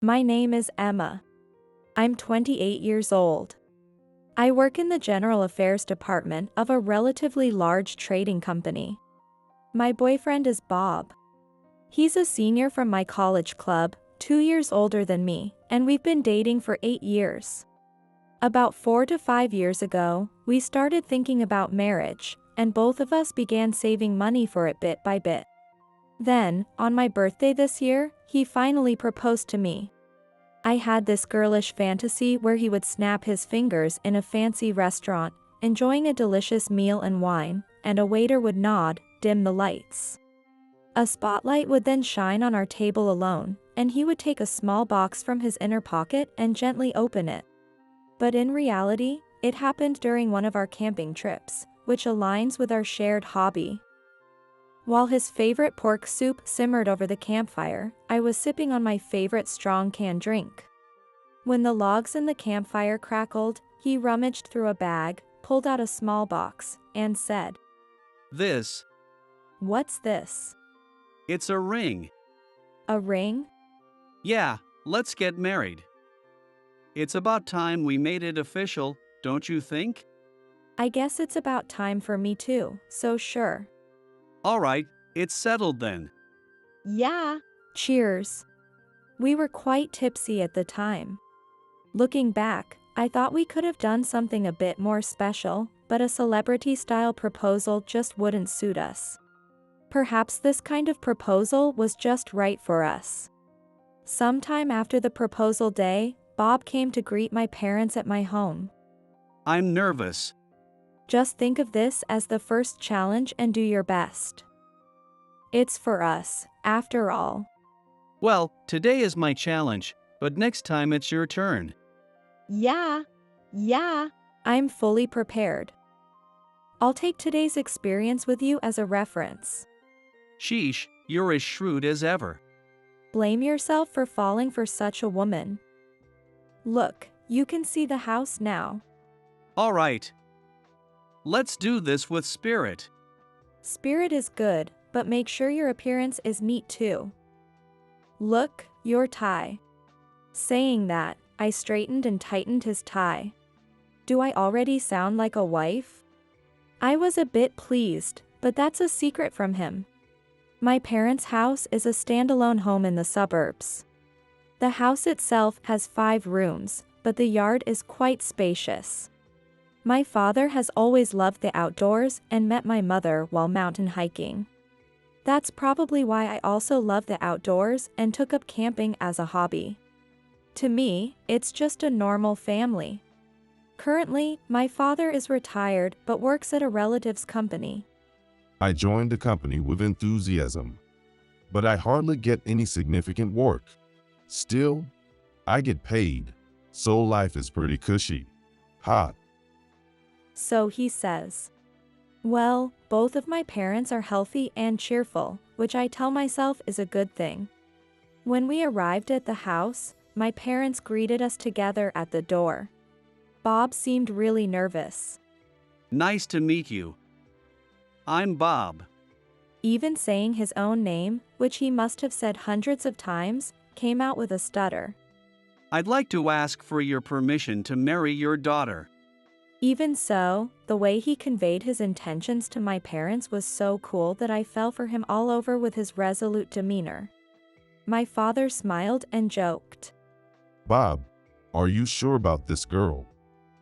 My name is Emma. I'm 28 years old. I work in the general affairs department of a relatively large trading company. My boyfriend is Bob. He's a senior from my college club, 2 years older than me, and we've been dating for 8 years. About 4 to 5 years ago, we started thinking about marriage, and both of us began saving money for it bit by bit. Then, on my birthday this year, he finally proposed to me. I had this girlish fantasy where he would snap his fingers in a fancy restaurant, enjoying a delicious meal and wine, and a waiter would nod, dim the lights. A spotlight would then shine on our table alone, and he would take a small box from his inner pocket and gently open it. But in reality, it happened during one of our camping trips, which aligns with our shared hobby. While his favorite pork soup simmered over the campfire, I was sipping on my favorite strong canned drink. When the logs in the campfire crackled, he rummaged through a bag, pulled out a small box, and said, This. "What's this?" It's a ring. "A ring?" Yeah, let's get married. It's about time we made it official, don't you think? I guess it's about time for me too, so sure. Alright, it's settled then. Yeah. Cheers. We were quite tipsy at the time. Looking back, I thought we could have done something a bit more special, but a celebrity-style proposal just wouldn't suit us. Perhaps this kind of proposal was just right for us. Sometime after the proposal day, Bob came to greet my parents at my home. I'm nervous. Just think of this as the first challenge and do your best. It's for us, after all. Well, today is my challenge, but next time it's your turn. Yeah. I'm fully prepared. I'll take today's experience with you as a reference. Sheesh, you're as shrewd as ever. Blame yourself for falling for such a woman. Look, you can see the house now. Alright. Let's do this with spirit. Spirit is good, but make sure your appearance is neat too. Look, your tie. Saying that, I straightened and tightened his tie. Do I already sound like a wife? I was a bit pleased, but that's a secret from him. My parents' house is a standalone home in the suburbs. The house itself has 5 rooms, but the yard is quite spacious. My father has always loved the outdoors and met my mother while mountain hiking. That's probably why I also love the outdoors and took up camping as a hobby. To me, it's just a normal family. Currently, my father is retired but works at a relative's company. I joined the company with enthusiasm, but I hardly get any significant work. Still, I get paid, so life is pretty cushy. Hot. So he says. Well, both of my parents are healthy and cheerful, which I tell myself is a good thing. When we arrived at the house, my parents greeted us together at the door. Bob seemed really nervous. Nice to meet you. I'm Bob. Even saying his own name, which he must have said hundreds of times, came out with a stutter. I'd like to ask for your permission to marry your daughter. Even so, the way he conveyed his intentions to my parents was so cool that I fell for him all over with his resolute demeanor. My father smiled and joked. Bob, are you sure about this girl?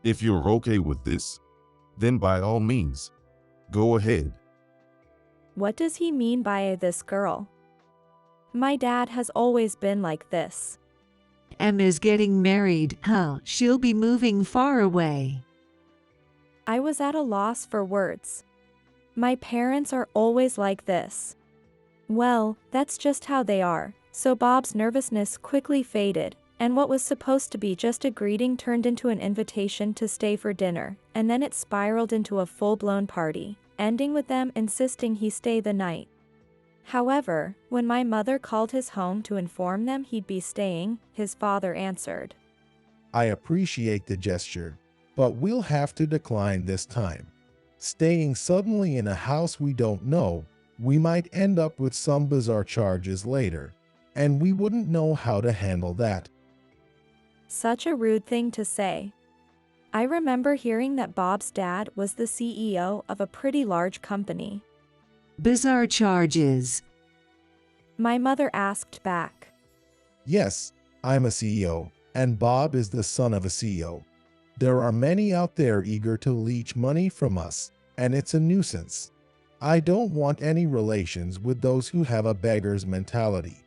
If you're okay with this, then by all means, go ahead. What does he mean by this girl? My dad has always been like this. Em is getting married, huh? She'll be moving far away. I was at a loss for words. My parents are always like this. Well, that's just how they are, so Bob's nervousness quickly faded, and what was supposed to be just a greeting turned into an invitation to stay for dinner, and then it spiraled into a full-blown party, ending with them insisting he stay the night. However, when my mother called his home to inform them he'd be staying, his father answered. I appreciate the gesture, but we'll have to decline this time. Staying suddenly in a house we don't know, we might end up with some bizarre charges later, and we wouldn't know how to handle that. Such a rude thing to say. I remember hearing that Bob's dad was the CEO of a pretty large company. Bizarre charges. My mother asked back. Yes, I'm a CEO, and Bob is the son of a CEO. There are many out there eager to leech money from us, and it's a nuisance. I don't want any relations with those who have a beggar's mentality.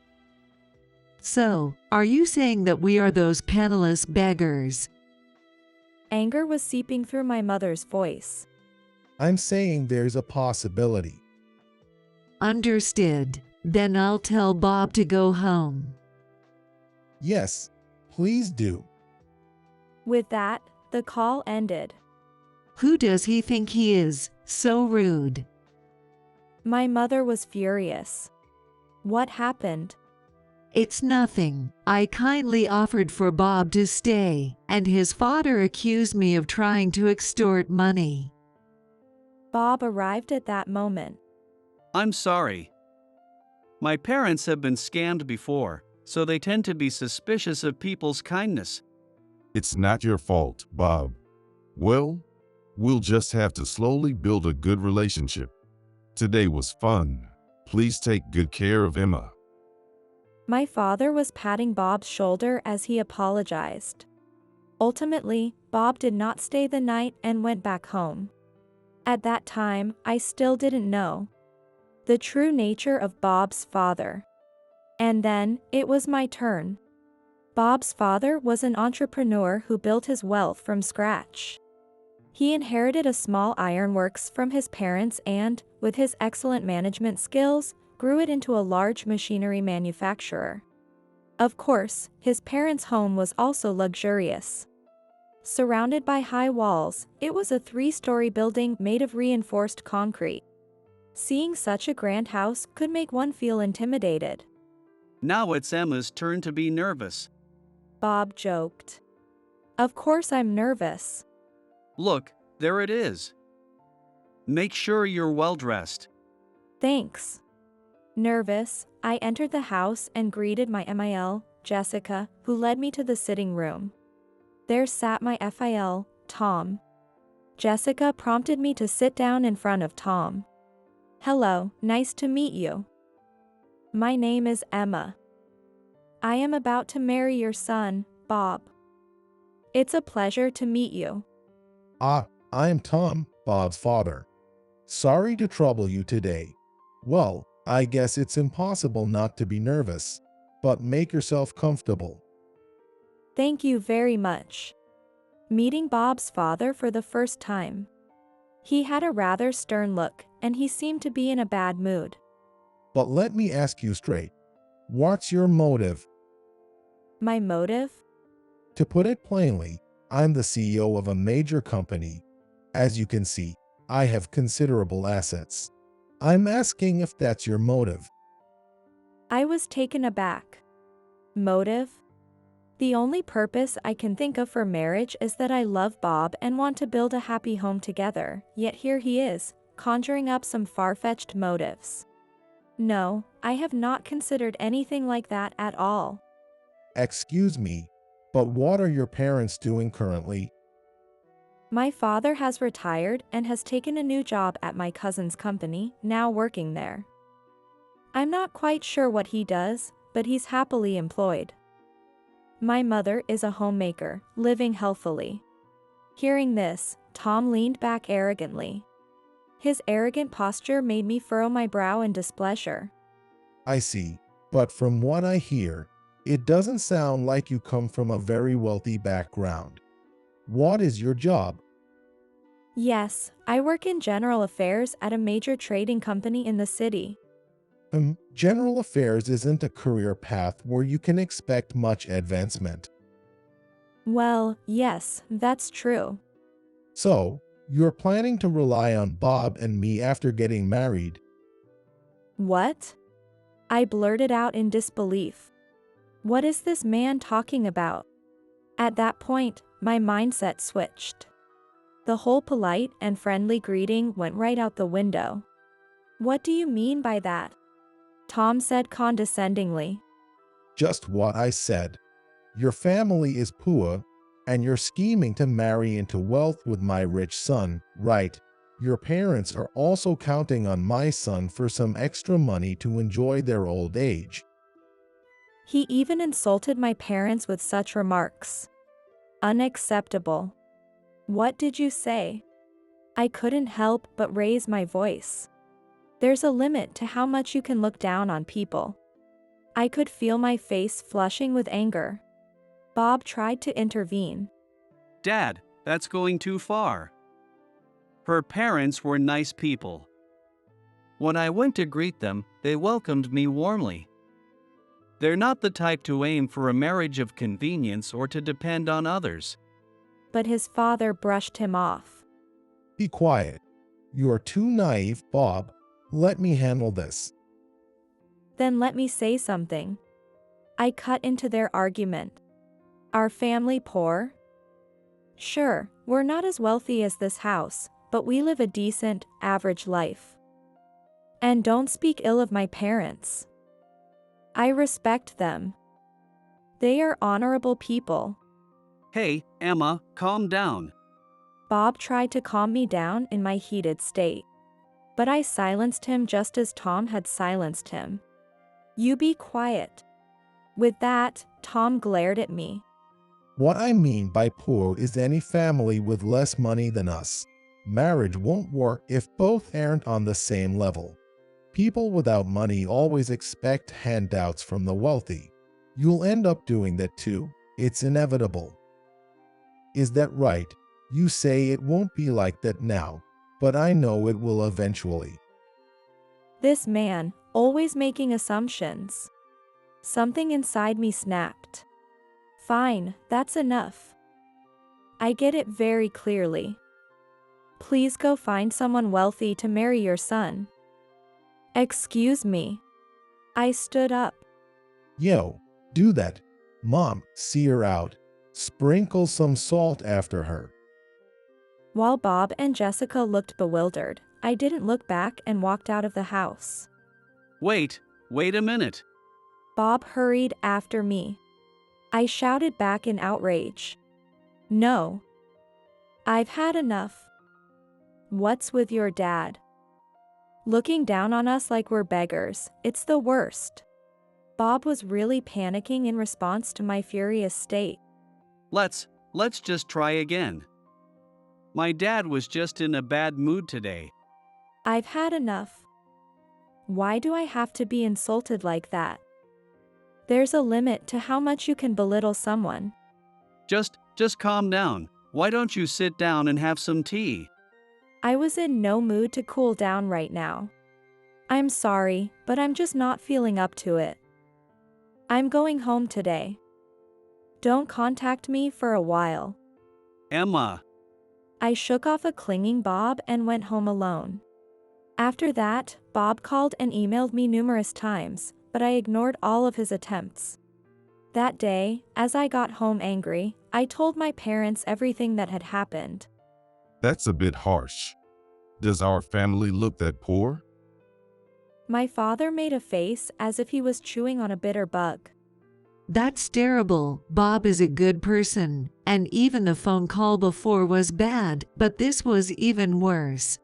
So, are you saying that we are those penniless beggars? Anger was seeping through my mother's voice. I'm saying there's a possibility. Understood. Then I'll tell Bob to go home. Yes, please do. With that, the call ended. Who does he think he is? So rude. My mother was furious. What happened? It's nothing. I kindly offered for Bob to stay, and his father accused me of trying to extort money. Bob arrived at that moment. I'm sorry. My parents have been scammed before, so they tend to be suspicious of people's kindness. It's not your fault, Bob. Well, we'll just have to slowly build a good relationship. Today was fun. Please take good care of Emma. My father was patting Bob's shoulder as he apologized. Ultimately, Bob did not stay the night and went back home. At that time, I still didn't know the true nature of Bob's father. And then, it was my turn. Bob's father was an entrepreneur who built his wealth from scratch. He inherited a small ironworks from his parents and, with his excellent management skills, grew it into a large machinery manufacturer. Of course, his parents' home was also luxurious. Surrounded by high walls, it was a 3-story building made of reinforced concrete. Seeing such a grand house could make one feel intimidated. Now it's Emma's turn to be nervous. Bob joked. Of course I'm nervous. Look, there it is. Make sure you're well dressed. Thanks. Nervous, I entered the house and greeted my MIL, Jessica, who led me to the sitting room. There sat my FIL, Tom. Jessica prompted me to sit down in front of Tom. Hello, nice to meet you. My name is Emma. I am about to marry your son, Bob. It's a pleasure to meet you. I'm Tom, Bob's father. Sorry to trouble you today. Well, I guess it's impossible not to be nervous, but make yourself comfortable. Thank you very much. Meeting Bob's father for the first time. He had a rather stern look, and he seemed to be in a bad mood. But let me ask you straight. What's your motive? My motive? To put it plainly, I'm the CEO of a major company. As you can see, I have considerable assets. I'm asking if that's your motive. I was taken aback. Motive? The only purpose I can think of for marriage is that I love Bob and want to build a happy home together, yet here he is, conjuring up some far-fetched motives. No, I have not considered anything like that at all. Excuse me, but what are your parents doing currently? My father has retired and has taken a new job at my cousin's company, now working there. I'm not quite sure what he does, but he's happily employed. My mother is a homemaker, living healthily. Hearing this, Tom leaned back arrogantly. His arrogant posture made me furrow my brow in displeasure. I see, but from what I hear, it doesn't sound like you come from a very wealthy background. What is your job? Yes, I work in general affairs at a major trading company in the city. General affairs isn't a career path where you can expect much advancement. Well, yes, that's true. So, you're planning to rely on Bob and me after getting married. What? I blurted out in disbelief. What is this man talking about? At that point, my mindset switched. The whole polite and friendly greeting went right out the window. What do you mean by that? Tom said condescendingly. Just what I said. Your family is poor, and you're scheming to marry into wealth with my rich son, right? Your parents are also counting on my son for some extra money to enjoy their old age. He even insulted my parents with such remarks. Unacceptable. What did you say? I couldn't help but raise my voice. There's a limit to how much you can look down on people. I could feel my face flushing with anger. Bob tried to intervene. Dad, that's going too far. Her parents were nice people. When I went to greet them, they welcomed me warmly. They're not the type to aim for a marriage of convenience or to depend on others. But his father brushed him off. Be quiet. You are too naive, Bob. Let me handle this. Then let me say something. I cut into their argument. Our family poor? Sure, we're not as wealthy as this house, but we live a decent, average life. And don't speak ill of my parents. I respect them. They are honorable people. Hey, Emma, calm down. Bob tried to calm me down in my heated state. But I silenced him just as Tom had silenced him. You be quiet. With that, Tom glared at me. What I mean by poor is any family with less money than us. Marriage won't work if both aren't on the same level. People without money always expect handouts from the wealthy. You'll end up doing that too. It's inevitable. Is that right? You say it won't be like that now, but I know it will eventually. This man, always making assumptions. Something inside me snapped. Fine, that's enough. I get it very clearly. Please go find someone wealthy to marry your son. Excuse me. I stood up. Yo, do that. Mom, see her out. Sprinkle some salt after her. While Bob and Jessica looked bewildered, I didn't look back and walked out of the house. Wait a minute. Bob hurried after me. I shouted back in outrage. No. I've had enough. What's with your dad? Looking down on us like we're beggars, it's the worst. Bob was really panicking in response to my furious state. Let's just try again. My dad was just in a bad mood today. I've had enough. Why do I have to be insulted like that? There's a limit to how much you can belittle someone. Just calm down. Why don't you sit down and have some tea? I was in no mood to cool down right now. I'm sorry, but I'm just not feeling up to it. I'm going home today. Don't contact me for a while. Emma. I shook off a clinging Bob and went home alone. After that, Bob called and emailed me numerous times, but I ignored all of his attempts. That day, as I got home angry, I told my parents everything that had happened. That's a bit harsh. Does our family look that poor? My father made a face as if he was chewing on a bitter bug. That's terrible. Bob is a good person, and even the phone call before was bad, but this was even worse.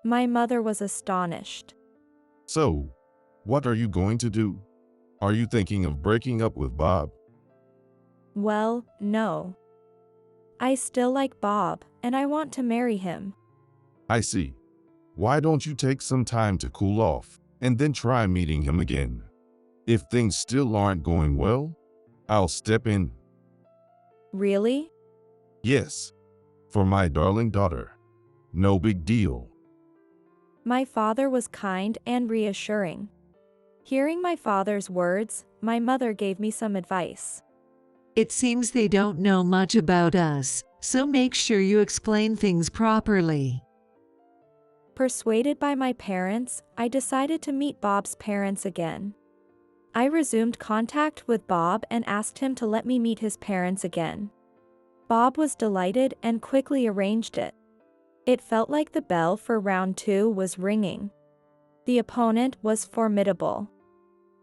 My mother was astonished. So, what are you going to do? Are you thinking of breaking up with Bob? Well, no. I still like Bob, and I want to marry him. I see. Why don't you take some time to cool off, and then try meeting him again? If things still aren't going well, I'll step in. Really? Yes. For my darling daughter. No big deal. My father was kind and reassuring. Hearing my father's words, my mother gave me some advice. It seems they don't know much about us, so make sure you explain things properly. Persuaded by my parents, I decided to meet Bob's parents again. I resumed contact with Bob and asked him to let me meet his parents again. Bob was delighted and quickly arranged it. It felt like the bell for round 2 was ringing. The opponent was formidable.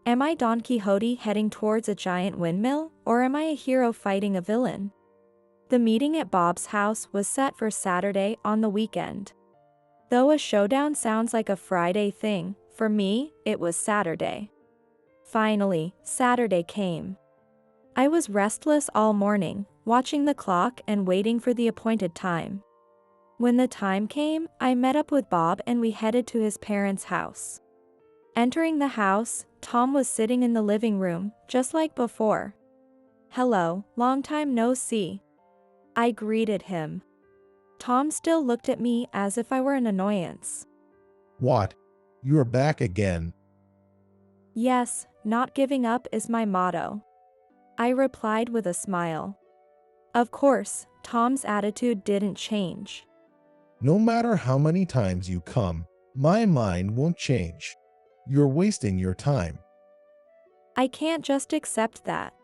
Am I Don Quixote heading towards a giant windmill, or am I a hero fighting a villain? The meeting at Bob's house was set for Saturday on the weekend. Though a showdown sounds like a Friday thing, for me, it was Saturday. Finally, Saturday came. I was restless all morning, watching the clock and waiting for the appointed time. When the time came, I met up with Bob and we headed to his parents' house. Entering the house, Tom was sitting in the living room, just like before. "Hello, long time no see," I greeted him. Tom still looked at me as if I were an annoyance. What? You're back again. "Yes, not giving up is my motto," I replied with a smile. Of course, Tom's attitude didn't change. No matter how many times you come, my mind won't change. You're wasting your time. I can't just accept that.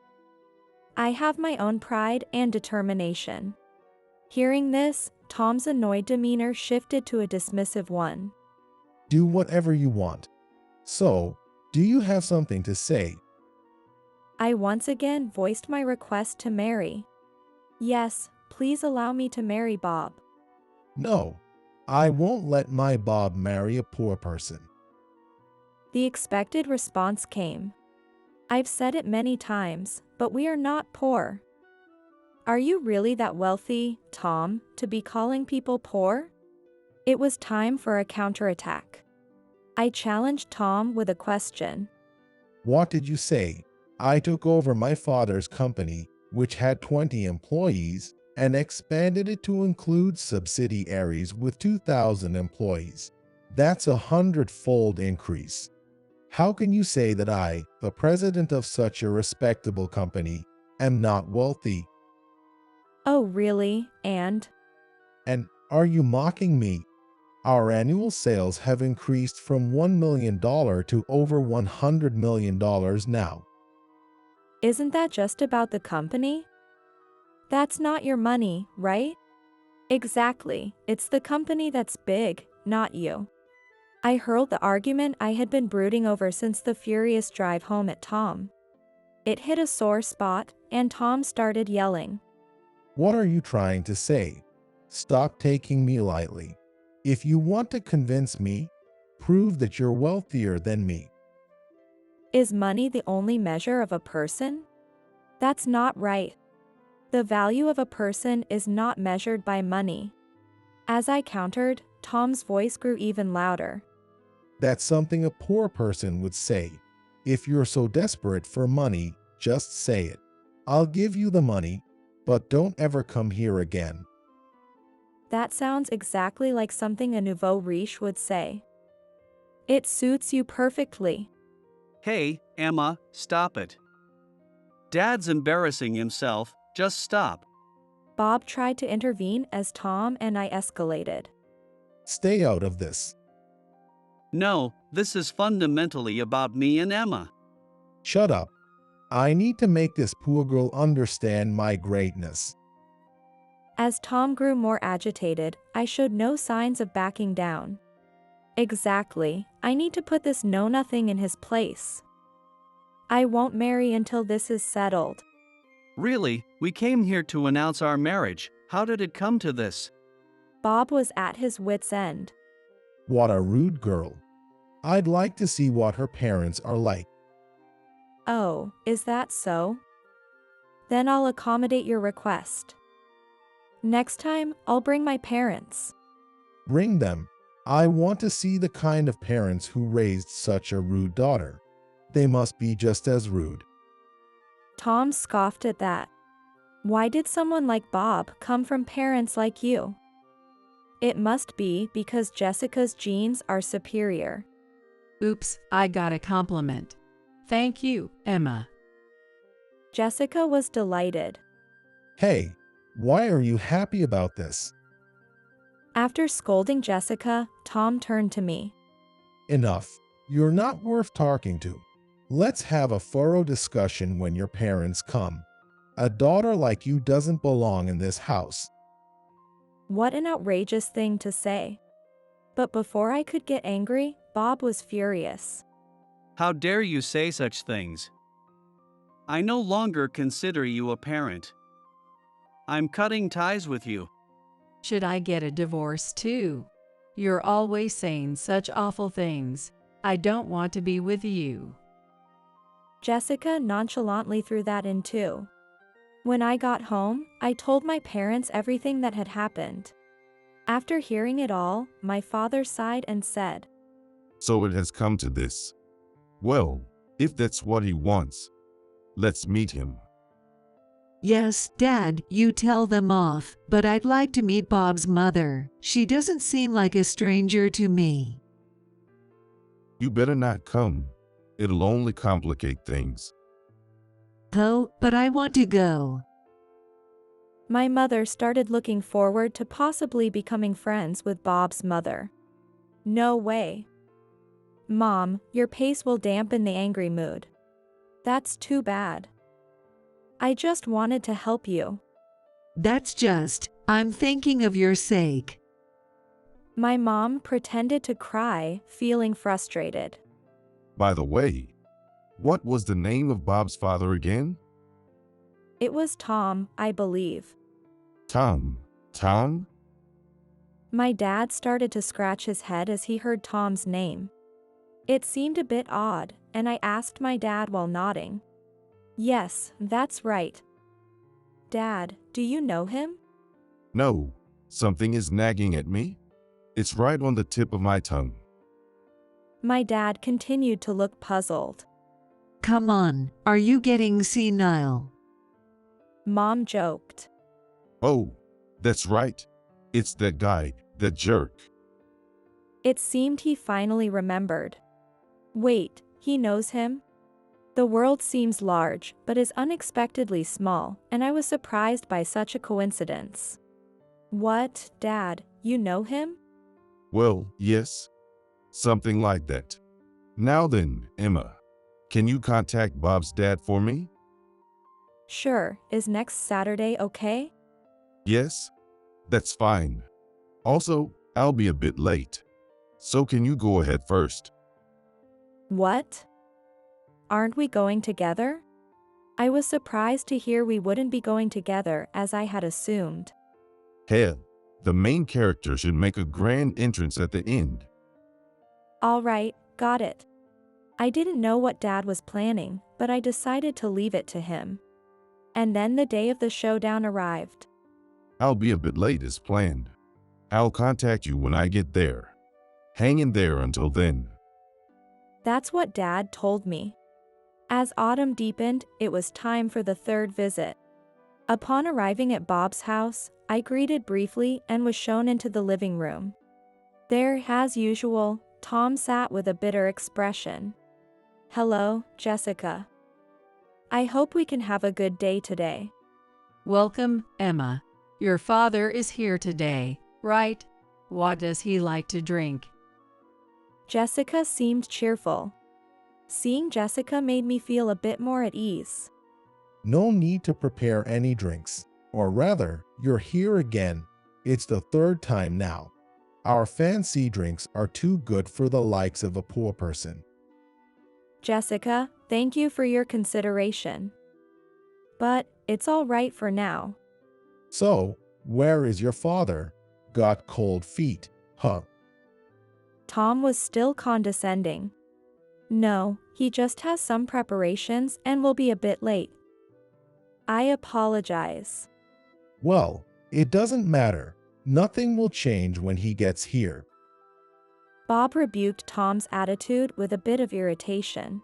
I have my own pride and determination. Hearing this, Tom's annoyed demeanor shifted to a dismissive one. Do whatever you want. So, do you have something to say? I once again voiced my request to marry. "Yes, please allow me to marry Bob." No, I won't let my Bob marry a poor person. The expected response came. "I've said it many times, but we are not poor." Are you really that wealthy, Tom, to be calling people poor? It was time for a counterattack. I challenged Tom with a question. What did you say? I took over my father's company, which had 20 employees, and expanded it to include subsidiaries with 2,000 employees. That's a 100-fold increase. How can you say that I, the president of such a respectable company, am not wealthy? Oh really, and? And are you mocking me? Our annual sales have increased from $1 million to over $100 million now. Isn't that just about the company? That's not your money, right? Exactly, it's the company that's big, not you. I hurled the argument I had been brooding over since the furious drive home at Tom. It hit a sore spot, and Tom started yelling. What are you trying to say? Stop taking me lightly. If you want to convince me, prove that you're wealthier than me. Is money the only measure of a person? That's not right. The value of a person is not measured by money. As I countered, Tom's voice grew even louder. That's something a poor person would say. If you're so desperate for money, just say it. I'll give you the money, but don't ever come here again. That sounds exactly like something a nouveau riche would say. It suits you perfectly. Hey, Emma, stop it. Dad's embarrassing himself, just stop. Bob tried to intervene as Tom and I escalated. Stay out of this. No, this is fundamentally about me and Emma. Shut up. I need to make this poor girl understand my greatness. As Tom grew more agitated, I showed no signs of backing down. Exactly, I need to put this know-nothing in his place. I won't marry until this is settled. Really, we came here to announce our marriage. How did it come to this? Bob was at his wit's end. What a rude girl. I'd like to see what her parents are like. Oh, is that so? Then I'll accommodate your request. Next time, I'll bring my parents. Bring them. I want to see the kind of parents who raised such a rude daughter. They must be just as rude. Tom scoffed at that. Why did someone like Bob come from parents like you? It must be because Jessica's genes are superior. Oops, I got a compliment. Thank you, Emma. Jessica was delighted. Hey, why are you happy about this? After scolding Jessica, Tom turned to me. Enough. You're not worth talking to. Let's have a thorough discussion when your parents come. A daughter like you doesn't belong in this house. What an outrageous thing to say. But before I could get angry, Bob was furious. How dare you say such things? I no longer consider you a parent. I'm cutting ties with you. Should I get a divorce too? You're always saying such awful things. I don't want to be with you. Jessica nonchalantly threw that in too. When I got home, I told my parents everything that had happened. After hearing it all, my father sighed and said, So it has come to this. Well, if that's what he wants, let's meet him. Yes, Dad, you tell them off, but I'd like to meet Bob's mother. She doesn't seem like a stranger to me. You better not come. It'll only complicate things. Oh, but I want to go. My mother started looking forward to possibly becoming friends with Bob's mother. No way. Mom, your pace will dampen the angry mood. That's too bad. I just wanted to help you. I'm thinking of your sake. My mom pretended to cry, feeling frustrated. By the way, what was the name of Bob's father again? It was Tom, I believe. Tom. Tom? My dad started to scratch his head as he heard Tom's name. It seemed a bit odd, and I asked my dad while nodding. Yes, that's right. Dad, do you know him? No, something is nagging at me. It's right on the tip of my tongue. My dad continued to look puzzled. Come on, are you getting senile? Mom joked. Oh, that's right. It's that guy, that jerk. It seemed he finally remembered. Wait, he knows him? The world seems large, but is unexpectedly small, and I was surprised by such a coincidence. What, Dad, you know him? Well, yes. Something like that. Now then, Emma, can you contact Bob's dad for me? Sure, is next Saturday okay? Yes? That's fine. Also, I'll be a bit late. So can you go ahead first? What? Aren't we going together? I was surprised to hear we wouldn't be going together as I had assumed. Hell, the main character should make a grand entrance at the end. All right, got it. I didn't know what Dad was planning, but I decided to leave it to him. And then the day of the showdown arrived. I'll be a bit late as planned. I'll contact you when I get there. Hang in there until then. That's what Dad told me. As autumn deepened, it was time for the third visit. Upon arriving at Bob's house, I greeted briefly and was shown into the living room. There, as usual, Tom sat with a bitter expression. Hello, Jessica. I hope we can have a good day today. Welcome, Emma. Your father is here today, right? What does he like to drink? Jessica seemed cheerful. Seeing Jessica made me feel a bit more at ease. No need to prepare any drinks. Or rather, you're here again. It's the third time now. Our fancy drinks are too good for the likes of a poor person. Jessica, thank you for your consideration. But it's all right for now. So, where is your father? Got cold feet, huh? Tom was still condescending. No, he just has some preparations and will be a bit late. I apologize. Well, it doesn't matter. Nothing will change when he gets here. Bob rebuked Tom's attitude with a bit of irritation.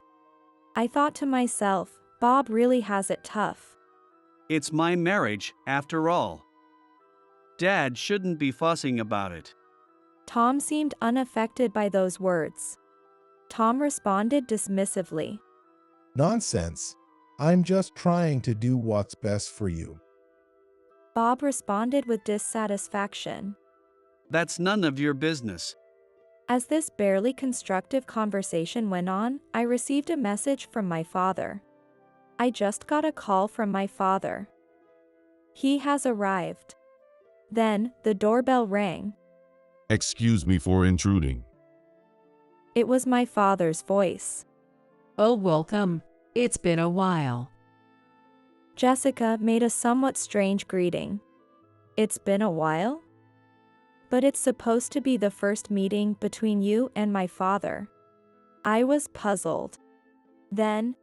I thought to myself, Bob really has it tough. It's my marriage, after all. Dad shouldn't be fussing about it. Tom seemed unaffected by those words. Tom responded dismissively. Nonsense. I'm just trying to do what's best for you. Bob responded with dissatisfaction. That's none of your business. As this barely constructive conversation went on, I received a message from my father. I just got a call from my father. He has arrived. Then, the doorbell rang. Excuse me for intruding. It was my father's voice. Oh, welcome. It's been a while. Jessica made a somewhat strange greeting. It's been a while? But it's supposed to be the first meeting between you and my father. I was puzzled. Then,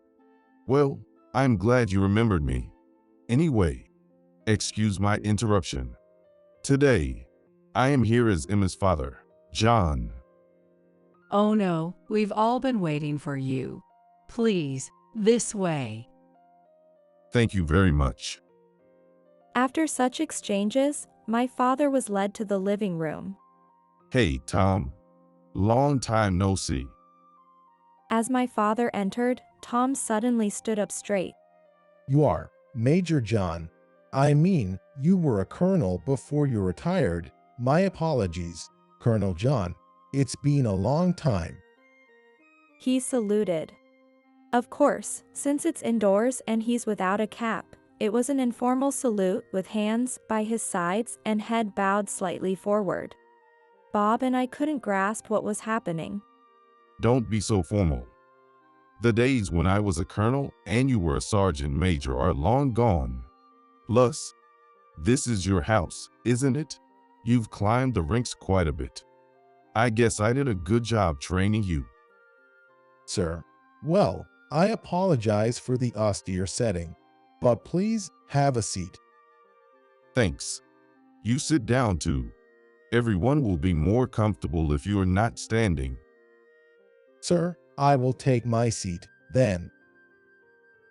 Well, I'm glad you remembered me. Anyway, excuse my interruption. Today, I am here as Emma's father, John. Oh no, we've all been waiting for you. Please, this way. Thank you very much. after such exchanges, my father was led to the living room. Hey, Tom. Long time no see. As my father entered, Tom suddenly stood up straight. You are Major John. I mean, you were a colonel before you retired. My apologies, Colonel John. It's been a long time. He saluted. Of course, since it's indoors and he's without a cap, it was an informal salute with hands by his sides and head bowed slightly forward. Bob and I couldn't grasp what was happening. Don't be so formal. The days when I was a colonel and you were a sergeant major are long gone. Plus, this is your house, isn't it? You've climbed the ranks quite a bit. I guess I did a good job training you. Sir, well, I apologize for the austere setting, but please have a seat. Thanks. You sit down too. Everyone will be more comfortable if you are not standing. Sir, I will take my seat, then.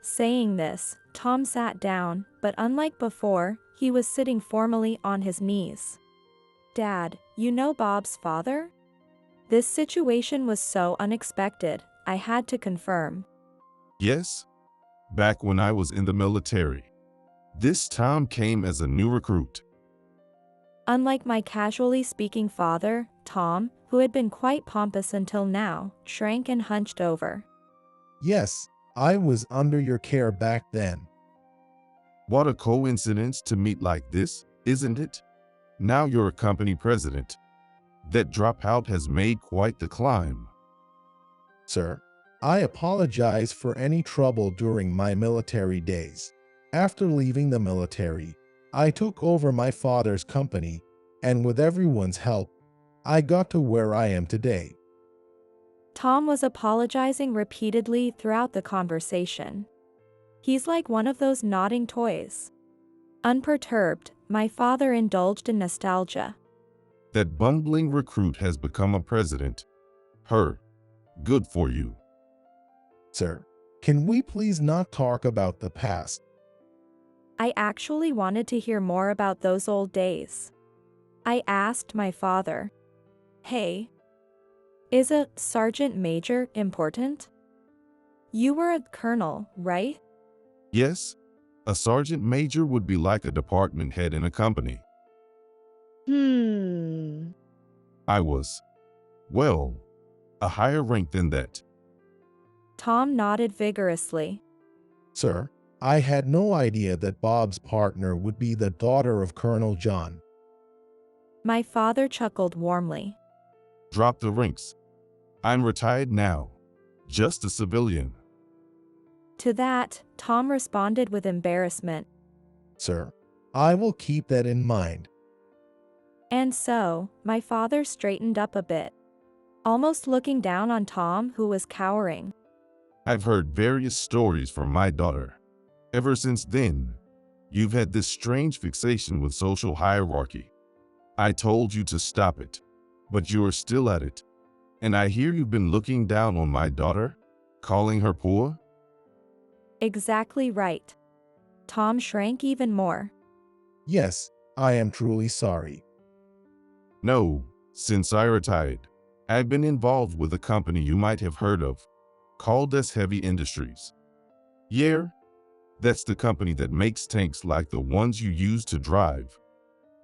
Saying this, Tom sat down, but unlike before, he was sitting formally on his knees. Dad, you know Bob's father? This situation was so unexpected, I had to confirm. Yes? Back when I was in the military. This Tom came as a new recruit. Unlike my casually speaking father, Tom, who had been quite pompous until now, shrank and hunched over. Yes, I was under your care back then. What a coincidence to meet like this, isn't it? Now you're a company president. That dropout has made quite the climb. Sir, I apologize for any trouble during my military days. After leaving the military, I took over my father's company, and with everyone's help, I got to where I am today. Tom was apologizing repeatedly throughout the conversation. He's like one of those nodding toys. Unperturbed, my father indulged in nostalgia. That bumbling recruit has become a president. Good for you. Sir, can we please not talk about the past? I actually wanted to hear more about those old days. I asked my father, "Hey, is a sergeant major important? You were a colonel, right?" Yes, a sergeant major would be like a department head in a company. I was, well, a higher rank than that. Tom nodded vigorously. Sir, I had no idea that Bob's partner would be the daughter of Colonel John. My father chuckled warmly. Drop the ranks. I'm retired now. Just a civilian. To that, Tom responded with embarrassment. Sir, I will keep that in mind. And so, my father straightened up a bit, almost looking down on Tom, who was cowering. I've heard various stories from my daughter. Ever since then, you've had this strange fixation with social hierarchy. I told you to stop it, but you are still at it. And I hear you've been looking down on my daughter, calling her poor? Exactly right. Tom shrank even more. Yes, I am truly sorry. No, since I retired, I've been involved with a company you might have heard of, called as Heavy Industries. Yeah, that's the company that makes tanks like the ones you use to drive.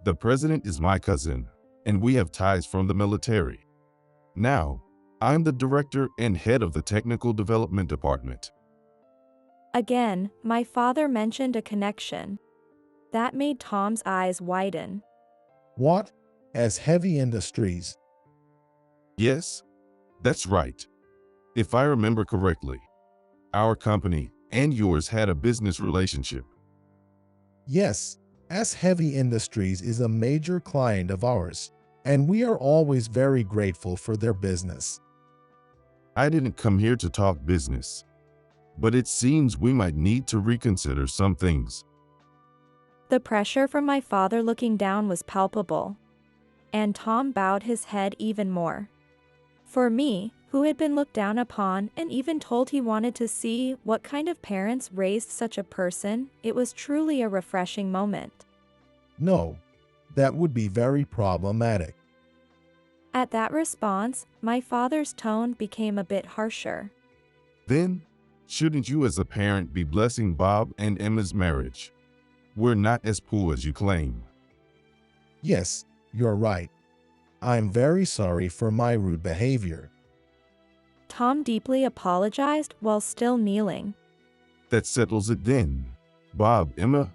The president is my cousin, and we have ties from the military. Now, I'm the director and head of the technical development department. Again, my father mentioned a connection. That made Tom's eyes widen. What? As Heavy Industries? Yes, that's right. If I remember correctly, Our company and yours had a business relationship. Yes, as Heavy Industries is a major client of ours, and we are always very grateful for their business. I didn't come here to talk business, but it seems we might need to reconsider some things. The pressure from my father looking down was palpable, and Tom bowed his head even more. For me, who had been looked down upon and even told he wanted to see what kind of parents raised such a person, it was truly a refreshing moment. No, that would be very problematic. At that response, my father's tone became a bit harsher. Then, shouldn't you as a parent be blessing Bob and Emma's marriage? We're not as poor as you claim. Yes, you're right. I'm very sorry for my rude behavior. Tom deeply apologized while still kneeling. That settles it then. Bob, Emma,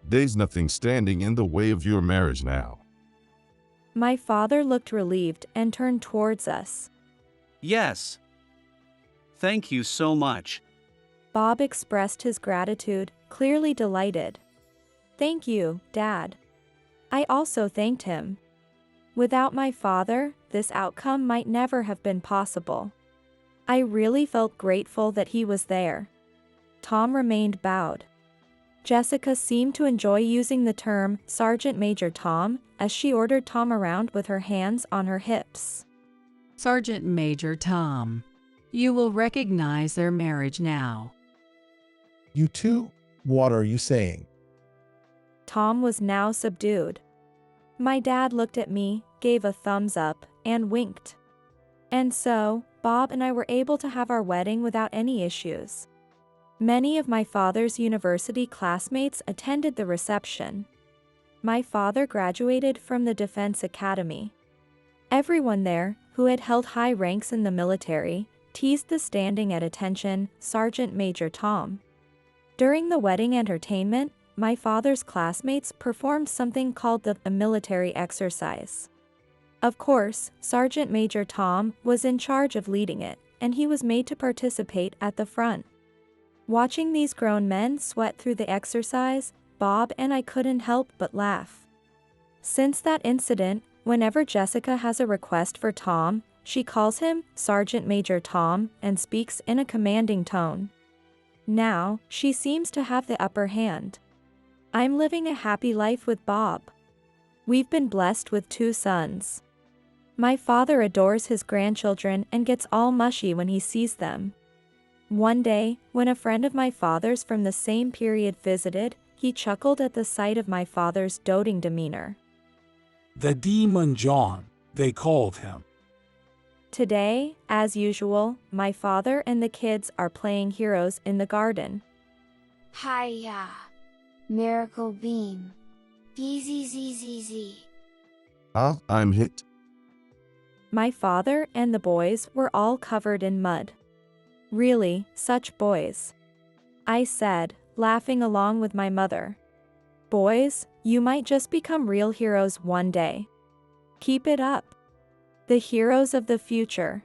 there's nothing standing in the way of your marriage now. My father looked relieved and turned towards us. Yes. Thank you so much. Bob expressed his gratitude, clearly delighted. Thank you, Dad. I also thanked him. Without my father, this outcome might never have been possible. I really felt grateful that he was there. Tom remained bowed. Jessica seemed to enjoy using the term Sergeant Major Tom as she ordered Tom around with her hands on her hips. Sergeant Major Tom, you will recognize their marriage now. You two? What are you saying? Tom was now subdued. My dad looked at me, gave a thumbs up, and winked. And so, Bob and I were able to have our wedding without any issues. Many of my father's university classmates attended the reception. My father graduated from the Defense Academy. Everyone there, who had held high ranks in the military, teased the standing at attention Sergeant Major Tom. During the wedding entertainment, my father's classmates performed something called the military exercise. Of course, Sergeant Major Tom was in charge of leading it, and he was made to participate at the front. Watching these grown men sweat through the exercise, Bob and I couldn't help but laugh. Since that incident, whenever Jessica has a request for Tom, she calls him Sergeant Major Tom and speaks in a commanding tone. Now, she seems to have the upper hand. I'm living a happy life with Bob. We've been blessed with 2 sons. My father adores his grandchildren and gets all mushy when he sees them. One day, when a friend of my father's from the same period visited, he chuckled at the sight of my father's doting demeanor. The Demon John, they called him. Today, as usual, my father and the kids are playing heroes in the garden. Hiya! Miracle beam. BZZZZ. I'm hit. My father and the boys were all covered in mud. Really, such boys. I said, laughing along with my mother. Boys, you might just become real heroes one day. Keep it up. The heroes of the future.